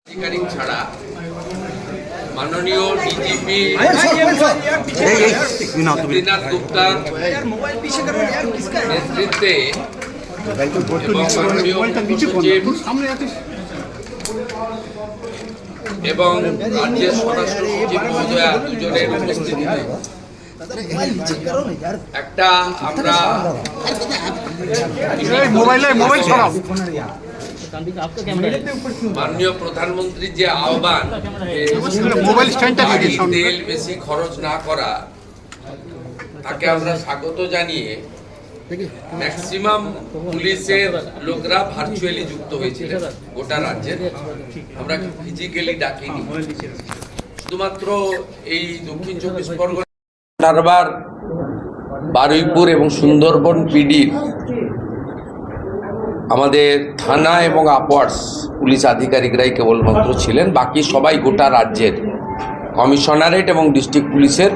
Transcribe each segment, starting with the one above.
আধিকারিক ছাড়া মাননীয় ডিজিপি শ্রীনাথ গুপ্তার নেতৃত্বে এবং মাননীয় মুখ্যসচিব এবং রাজ্যের স্বরাষ্ট্র সচিব মহোদয়া দুজনের উপস্থিতিতে একটা আমরা মাননীয় প্রধানমন্ত্রীর যে আহ্বান তেল বেশি খরচ না করা, তাকে আমরা স্বাগত জানিয়ে ম্যাক্সিমাম পুলিশের লোকরা ভার্চুয়ালি যুক্ত হয়েছিলেন গোটা রাজ্যের। আমরা ফিজিক্যালি ডাকিনি, শুধুমাত্র এই দক্ষিণ 24 পরগনা, কারবার, বারুইপুর এবং সুন্দরবন পিডির আমাদের থানা এবং আপওয়ার্ডস পুলিশ আধিকারিকরাই কেবলমাত্র ছিলেন। বাকি সবাই গোটা রাজ্যের কমিশনারেট এবং ডিস্ট্রিক্ট পুলিশের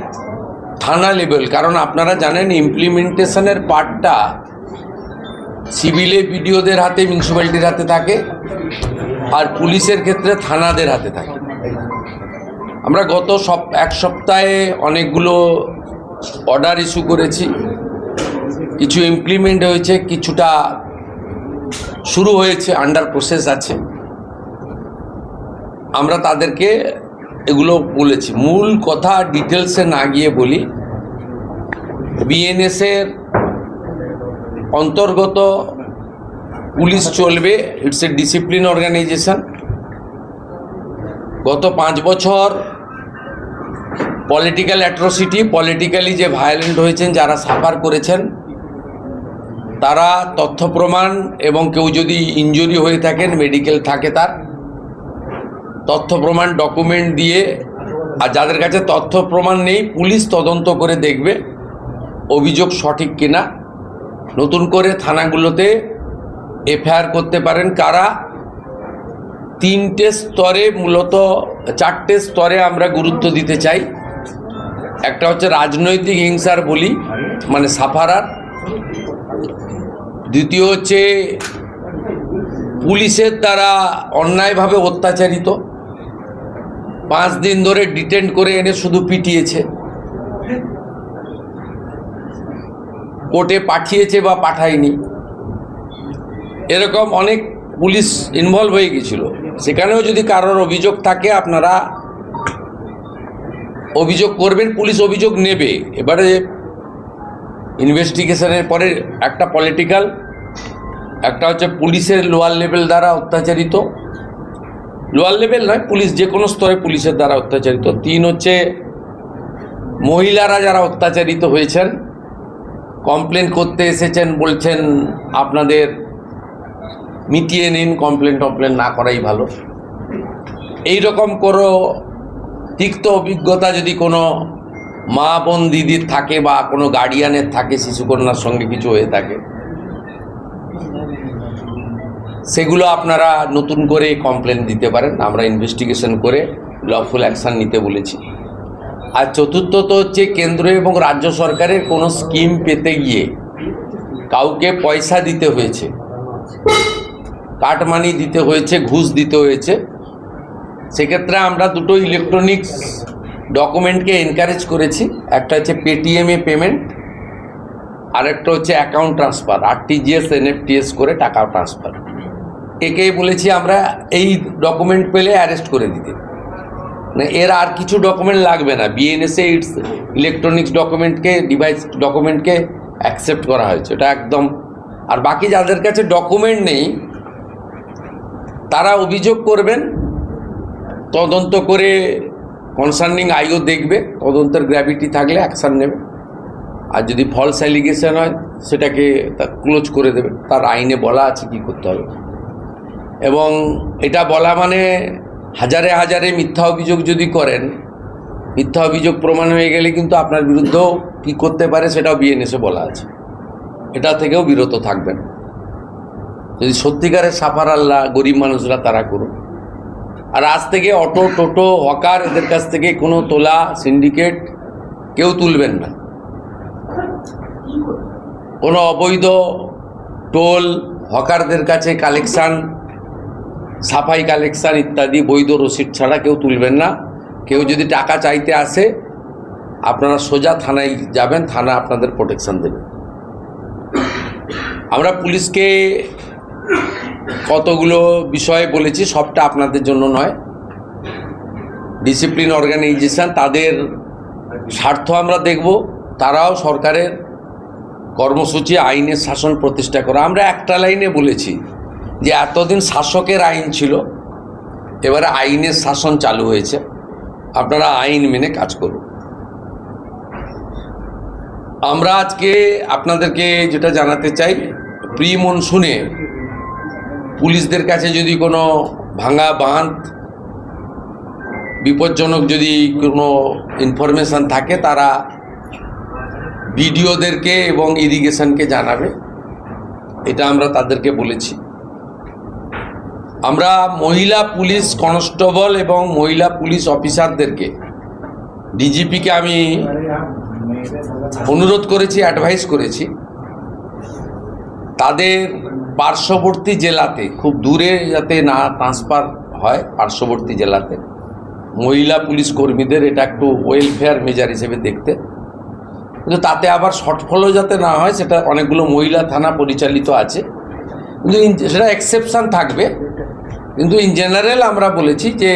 থানা লেভেল। কারণ আপনারা জানেন ইমপ্লিমেন্টেশনের পার্টটা সিভিলে বিডিওদের হাতে, মিউনিসিপ্যালিটির হাতে থাকে, আর পুলিশের ক্ষেত্রে থানাদের হাতে থাকে। আমরা গত এক সপ্তাহে অনেকগুলো অর্ডার ইস্যু করেছি, কিছু ইমপ্লিমেন্ট হয়েছে, কিছুটা শুরু হয়েছে, আন্ডার প্রসেস আছে। আমরা তাদেরকে এগুলো বলেছি। মূল কথা ডিটেলসে না গিয়ে বলি, বিএনএসের অন্তর্গত পুলিশ চলবে, ইটস এ ডিসিপ্লিন অর্গানাইজেশন। গত 5 বছর পলিটিক্যাল অ্যাট্রোসিটি, পলিটিক্যালি যে ভায়োলেন্ট হয়েছেন, যারা সাফার করেছেন, তারা তথ্য প্রমাণ এবং কেউ যদি ইনজুরি হয়ে থাকেন, মেডিকেল থাকে, তার তথ্য প্রমাণ ডকুমেন্ট দিয়ে, আর যাদের কাছে তথ্য প্রমাণ নেই, পুলিশ তদন্ত করে দেখবে অভিযোগ সঠিক কিনা। নতুন করে থানাগুলোতে এফআইআর করতে পারেন। কারা 3টে স্তরে, মূলত 4টে স্তরে আমরা গুরুত্ব দিতে চাই। একটা হচ্ছে রাজনৈতিক হিংসার বলি, মানে সাফারার। দ্বিতীয় হচ্ছে পুলিশের দ্বারা অন্যায়ভাবে অত্যাচারিত, 5 দিন ধরে ডিটেন্ড করে এনে শুধু পিটিয়েছে, কোর্টে পাঠিয়েছে বা পাঠায়নি, এরকম অনেক পুলিশ ইনভলভ হয়ে গেছিল। সেখানেও যদি কারোর অভিযোগ থাকে, আপনারা অভিযোগ করবেন, পুলিশ অভিযোগ নেবে। এবারে ইনভেস্টিগেশনের পরে একটা পলিটিক্যাল, একটা হচ্ছে পুলিশের লোয়ার লেভেল দ্বারা অত্যাচারিত, লোয়ার লেভেল নয়, পুলিশ যে কোনো স্তরে পুলিশের দ্বারা অত্যাচারিত। 3 হচ্ছে মহিলারা যারা অত্যাচারিত হয়েছেন, কমপ্লেন করতে এসেছেন, বলছেন আপনাদের মিটিয়ে নিন, কমপ্লেন না করাই ভালো। এই রকম কোনো তিক্ত অভিজ্ঞতা যদি কোনো মা বোন দিদির থাকে বা কোনো গার্ডিয়ানের থাকে, শিশুকন্যার সঙ্গে কিছু হয়ে থাকে, সেগুলো আপনারা নতুন করে কমপ্লেন দিতে পারেন। আমরা ইনভেস্টিগেশন করে লফুল অ্যাকশান নিতে বলেছি। আর চতুর্থত হচ্ছে কেন্দ্র এবং রাজ্য সরকারের কোনো স্কিম পেতে গিয়ে কাউকে পয়সা দিতে হয়েছে, কাটমানি দিতে হয়েছে, ঘুষ দিতে হয়েছে, সেক্ষেত্রে আমরা দুটো ইলেকট্রনিক্স ডকুমেন্টকে এনকারেজ করেছি। একটা হচ্ছে পেটিএমে পেমেন্ট, আর একটা হচ্ছে অ্যাকাউন্ট ট্রান্সফার, আরটিজিএস, এনএফটিএস করে টাকা ট্রান্সফার। একেই বলেছি আমরা এই ডকুমেন্ট পেলে অ্যারেস্ট করে দিতে, মানে এর আর কিছু ডকুমেন্ট লাগবে না। বিএনএসএ ইটস ইলেকট্রনিক্স ডকুমেন্টকে, ডিভাইস ডকুমেন্টকে অ্যাকসেপ্ট করা হয়েছে, এটা একদম। আর বাকি যাদের কাছে ডকুমেন্ট নেই, তারা অভিযোগ করবেন, তদন্ত করে কনসার্নিং আইও দেখবে, তদন্তের গ্র্যাভিটি থাকলে অ্যাকশান নেবে। আর যদি ফলস অ্যালিগেশন হয়, সেটাকে ক্লোজ করে দেবে। তার আইনে বলা আছে কি করতে হবে। এবং এটা বলা মানে হাজারে হাজারে মিথ্যা অভিযোগ যদি করেন, মিথ্যা অভিযোগ প্রমাণ হয়ে গেলে কিন্তু আপনার বিরুদ্ধেও কী করতে পারে সেটাও বিএনএসে বলা আছে। এটা থেকেও বিরত থাকবেন। যদি সত্যিকারের সাফার আল্লাহ গরিব মানুষরা, তারা করুন। আর আজ থেকে অটো, টোটো, হকার, এদের কাছ থেকে কোনো তোলা, সিন্ডিকেট কেউ তুলবেন না। কোনো অবৈধ টোল, হকারদের কাছে কালেকশান সাফাই কালেকশন ইত্যাদি বৈধ রসিদ ছাড়া কেউ তুলবেন না। কেউ যদি টাকা চাইতে আসে আপনারা সোজা থানায় যাবেন, থানা আপনাদের প্রোটেকশন দেবে। আমরা পুলিশকে কতগুলো বিষয় বলেছি, সবটা আপনাদের জন্য নয়। ডিসিপ্লিন অর্গানাইজেশন, তাদের স্বার্থ আমরা দেখব। তারাও সরকারের কর্মসূচি আইনের শাসন প্রতিষ্ঠা করা। আমরা একটা লাইনে বলেছি যে এতদিন শাসকের আইন ছিল, এবারে আইনের শাসন চালু হয়েছে, আপনারা আইন মেনে কাজ করুন। আমরা আজকে আপনাদেরকে যেটা জানাতে চাই, প্রি মনসুনে পুলিশদের কাছে যদি কোনো ভাঙা বাঁধ, বিপজ্জনক যদি কোনো ইনফরমেশান থাকে তারা বিডিওদেরকে এবং ইরিগেশনকে জানাবে, এটা আমরা তাদেরকে বলেছি। আমরা মহিলা পুলিশ কনস্টেবল এবং মহিলা পুলিশ অফিসারদেরকে, ডিজিপিকে আমি অনুরোধ করেছি, অ্যাডভাইস করেছি, তাদের পার্শ্ববর্তী জেলাতে, খুব দূরে যাতে না ট্রান্সফার হয়, পার্শ্ববর্তী জেলাতে মহিলা পুলিশ কর্মীদের এটা একটু ওয়েলফেয়ার মেজার হিসেবে দেখতে। কিন্তু তাতে আবার শর্টফলও যাতে না হয়, সেটা অনেকগুলো মহিলা থানা পরিচালিত আছে, কিন্তু সেটা এক্সেপশান থাকবে। কিন্তু ইন জেনারেল আমরা বলেছি যে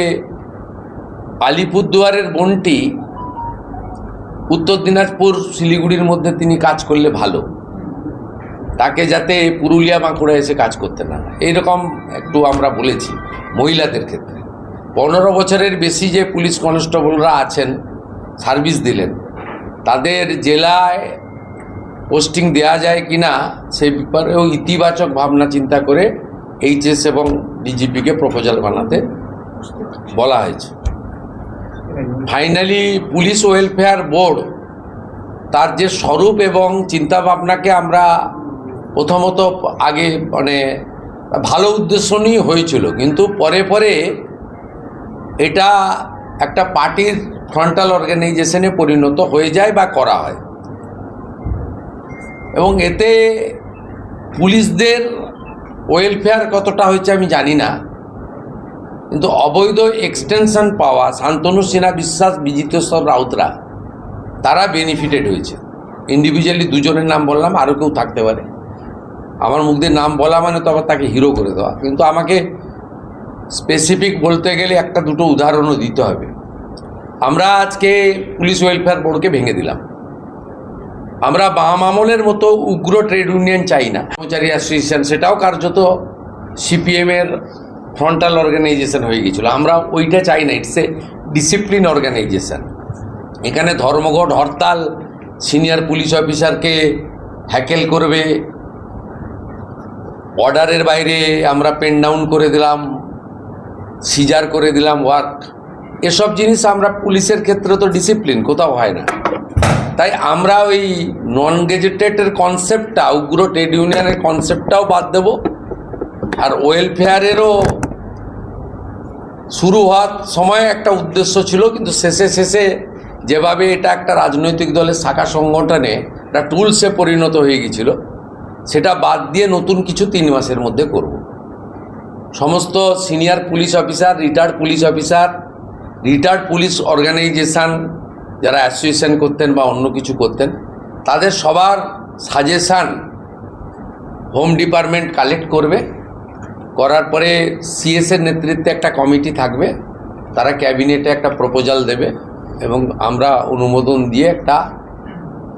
আলিপুরদুয়ারের বোনটি উত্তর দিনাজপুর শিলিগুড়ির মধ্যে তিনি কাজ করলে ভালো, তাকে যাতে পুরুলিয়া বাঁকুড়া এসে কাজ করতে না, এইরকম একটু আমরা বলেছি। মহিলাদের ক্ষেত্রে 15 বছরের বেশি যে পুলিশ কনস্টেবলরা আছেন, সার্ভিস দিলেন, তাদের জেলায় পোস্টিং দেওয়া যায় কি না সে ব্যাপারেও ইতিবাচক ভাবনা চিন্তা করে এইচএস এবং ডিজিপিকে প্রপোজাল বানাতে বলা হয়েছে। ফাইনালি পুলিশ ওয়েলফেয়ার বোর্ড তার যে স্বরূপ এবং চিন্তাভাবনাকে আমরা প্রথমত আগে মানে ভালো উদ্দেশ্য নিয়ে হয়েছিল, কিন্তু পরে পরে এটা একটা পার্টির ফ্রন্টাল অর্গানাইজেশনে পরিণত হয়ে যায় বা করা হয়, এবং এতে পুলিশদের ওয়েলফেয়ার কতটা হয়েছে আমি জানি না, কিন্তু অবৈধ এক্সটেনশন পাওয়া শান্তনু সিনহা বিশ্বাস, বিজিতেশ্বর রাউতরা, তারা বেনিফিটেড হয়েছে। ইন্ডিভিজুয়ালি দুজনের নাম বললাম, আরও কেউ থাকতে পারে, আমার মুখ দিয়ে নাম বলা মানে তো আবার তাকে হিরো করে দেওয়া, কিন্তু আমাকে স্পেসিফিক বলতে গেলে একটা দুটো উদাহরণও দিতে হবে। আমরা আজকে পুলিশ ওয়েলফেয়ার বোর্ডকে ভেঙে দিলাম। আমরা বাম আমলের মতো উগ্র ট্রেড ইউনিয়ন চাই না। কর্মচারী অ্যাসোসিয়েশন, সেটাও কার্যত সিপিএমের ফ্রন্টাল অর্গানাইজেশন হয়ে গিয়েছিল, আমরা ওইটা চাই না। It's a discipline organisation. এখানে ধর্মঘট, হরতাল, সিনিয়র পুলিশ অফিসারকে হ্যাকেল করবে, অর্ডারের বাইরে আমরা পেন ডাউন করে দিলাম, সিজার করে দিলাম ওয়ার্ক, এসব জিনিস আমরা পুলিশের ক্ষেত্রে তো ডিসিপ্লিন কোথাও হয় না। তাই আমরা ওই নন গেজেটেডের কনসেপ্টটা, উগ্র ট্রেড ইউনিয়নের কনসেপ্টটাও বাদ দেব। আর ওয়েলফেয়ারেরও শুরু হওয়ার সময় একটা উদ্দেশ্য ছিল, কিন্তু শেষে যেভাবে এটা একটা রাজনৈতিক দলের শাখা সংগঠনে একটা টুলসে পরিণত হয়ে গিয়েছিল, সেটা বাদ দিয়ে নতুন কিছু 3 মাসের মধ্যে করব। সমস্ত senior police officer, retired police officer, retired police organisation যারা অ্যাসোসিয়েশন করতেন বা অন্য কিছু করতেন, তাদের সবার সাজেশান হোম ডিপার্টমেন্ট কালেক্ট করবে। করার পরে সিএসের নেতৃত্বে একটা কমিটি থাকবে, তারা ক্যাবিনেটে একটা প্রপোজাল দেবে এবং আমরা অনুমোদন দিয়ে একটা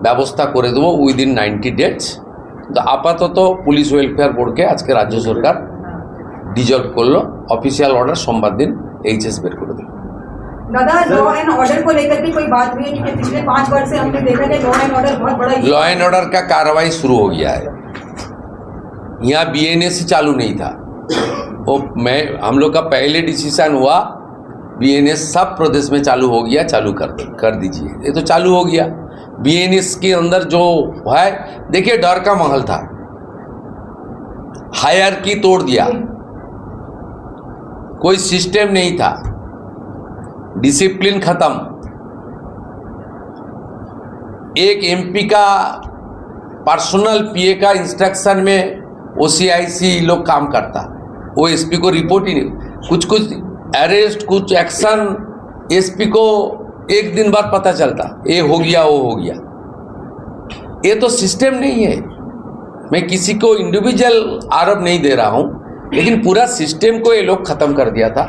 ব্যবস্থা করে দেবো উইদিন 90 ডেজ। তো আপাতত পুলিশ ওয়েলফেয়ার বোর্ডকে আজকে রাজ্য সরকার ডিজলভ করলো, অফিসিয়াল অর্ডার সোমবার दिन এইচএস বের করে দিল। दादा, लॉ एंड ऑर्डर को लेकर भी कोई बात हुई है? क्योंकि पिछले 5 वर्ष से हमने देखा कि लॉ एंड ऑर्डर बहुत बड़ा लॉ एंड ऑर्डर का कार्रवाई शुरू हो गया है। यहाँ बीएनएस चालू नहीं था, वो हम लोग का पहले डिसीजन हुआ बीएनएस सब प्रदेश में चालू हो गया, चालू कर दीजिए। ये तो चालू हो गया। बीएनएस के अंदर जो है, देखिए डर का माहौल था, हायरार्की तोड़ दिया, कोई सिस्टम नहीं था, डिसिप्लिन खत्म। एक एमपी का पर्सनल पीए का इंस्ट्रक्शन में ओसीआईसी लोग काम करता, वो एसपी को रिपोर्ट ही नहीं, कुछ कुछ अरेस्ट कुछ एक्शन एसपी को एक दिन बाद पता चलता, ये हो गया वो हो गया। ये तो सिस्टम नहीं है। मैं किसी को इंडिविजुअल आरोप नहीं दे रहा हूं, लेकिन पूरा सिस्टम को ये लोग खत्म कर दिया था।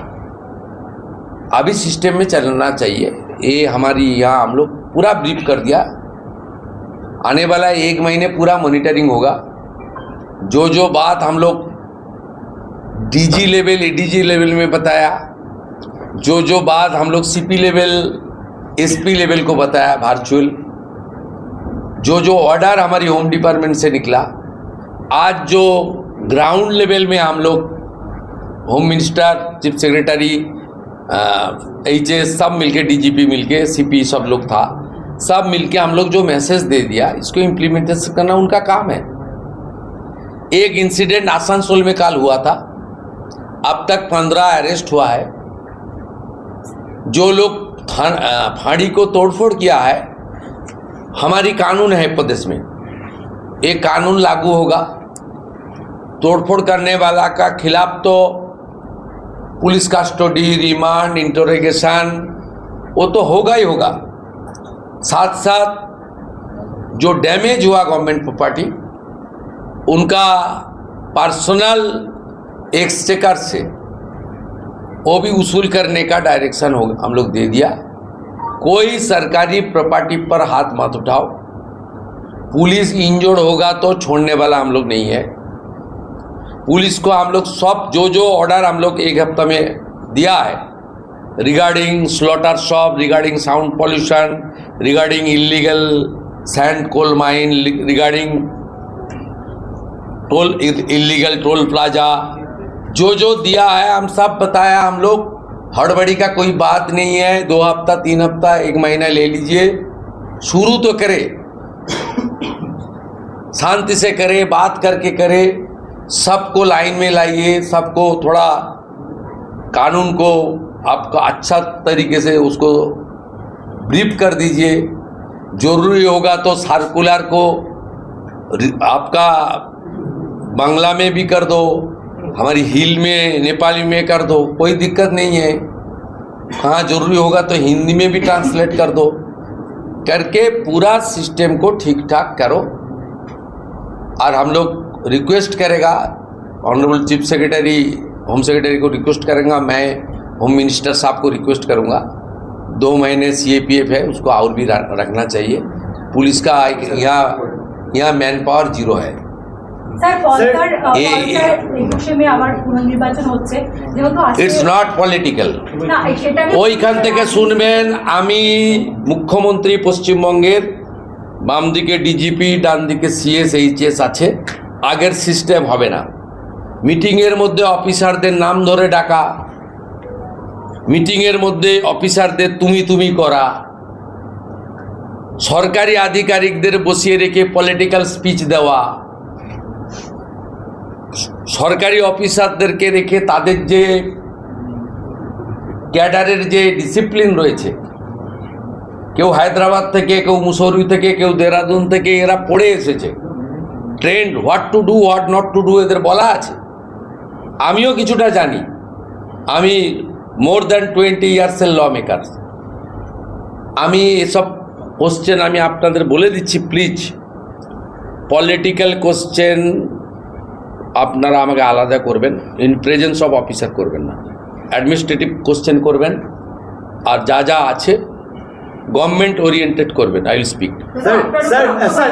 अभी सिस्टम में चलना चाहिए। ये हमारी यहाँ हम लोग पूरा ब्रीफ कर दिया। आने वाला 1 महीने पूरा मॉनिटरिंग होगा। जो जो बात हम लोग डीजी लेवल एडीजी लेवल में बताया, जो जो बात हम लोग सीपी लेवल एसपी लेवल को बताया वर्चुअल, जो जो ऑर्डर हमारी होम डिपार्टमेंट से निकला, आज जो ग्राउंड लेवल में हम लोग home minister chief secretary HS सब मिलके डीजीपी मिलके सीपी सब लोग था, सब मिलके हम लोग जो मैसेज दे दिया इसको इम्प्लीमेंटेशन करना उनका काम है। एक इंसिडेंट आसनसोल में कल हुआ था, अब तक 15 अरेस्ट हुआ है। जो लोग फाड़ी को तोड़फोड़ किया है, हमारी कानून है प्रदेश में, एक कानून लागू होगा। तोड़फोड़ करने वाला का खिलाफ तो पुलिस कस्टडी, रिमांड, इंटरोगेशन वो तो होगा ही होगा। साथ साथ जो डैमेज हुआ गवर्नमेंट प्रॉपर्टी, उनका पर्सनल एक्सचेकर से वो भी वसूल करने का डायरेक्शन होगा हम लोग दे दिया। कोई सरकारी प्रॉपर्टी पर हाथ मत उठाओ। पुलिस इंजर्ड होगा तो छोड़ने वाला हम लोग नहीं है। पुलिस को हम लोग सब जो जो ऑर्डर हम लोग 1 हफ्ता में दिया है regarding slaughter shop, regarding sound pollution, regarding illegal sand coal mine, regarding toll illegal toll plaza, जो जो दिया है हम सब बताया। हम लोग हड़बड़ी का कोई बात नहीं है। 2 हफ्ता 3 हफ्ता 1 महीना ले लीजिए, शुरू तो करे, शांति से करे, बात करके करे, सबको लाइन में लाइए, सबको थोड़ा कानून को आपका अच्छा तरीके से उसको ब्रीफ कर दीजिए। जरूरी होगा तो सर्कुलर को आपका बांग्ला में भी कर दो, हमारी हिल में नेपाली में कर दो, कोई दिक्कत नहीं है। कहाँ जरूरी होगा तो हिंदी में भी ट्रांसलेट कर दो, करके पूरा सिस्टम को ठीक ठाक करो। और हम लोग रिक्वेस्ट करेगा, honourable chief secretary home secretary को रिक्वेस्ट करेंगे, मैं होम मिनिस्टर साहब को रिक्वेस्ट करूँगा, 2 महीने CAPF है उसको और भी रखना चाहिए। पुलिस का यहाँ मैन पावर 0 है। It's not political. ওইখান থেকে শুনবেন, আমি মুখ্যমন্ত্রী পশ্চিমবঙ্গের, বাম দিকে ডিজিপি, ডান দিকে CS HS আছে। আগের সিস্টেম হবে না। মিটিংয়ের মধ্যে অফিসারদের নাম ধরে ডাকা, মিটিংয়ের মধ্যে অফিসারদের তুমি করা, সরকারি আধিকারিকদের বসিয়ে রেখে পলিটিক্যাল স্পিচ দেওয়া, সরকারি অফিসারদেরকে রেখে তাদের যে ক্যাডারের যে ডিসিপ্লিন রয়েছে, কেউ হায়দ্রাবাদ থেকে, কেউ মুসৌরি থেকে, কেউ দেহরাদুন থেকে, এরা পড়ে এসেছে trend, what to do what not to do এদের বলা আছে। আমিও কিছুটা জানি, আমি মোর দ্যান 20 ইয়ার্সের ল মেকার। আমি এসব কোশ্চেন আমি আপনাদের বলে দিচ্ছি, প্লিজ পলিটিক্যাল কোশ্চেন আপনারা আমাকে আলাদা করবেন, ইন প্রেজেন্স অফ অফিসার করবেন না, অ্যাডমিনিস্ট্রেটিভ কোশ্চেন করবেন, আর যা যা আছে গভর্নমেন্ট ওরিয়েন্টেড করবেন। I will speak. सर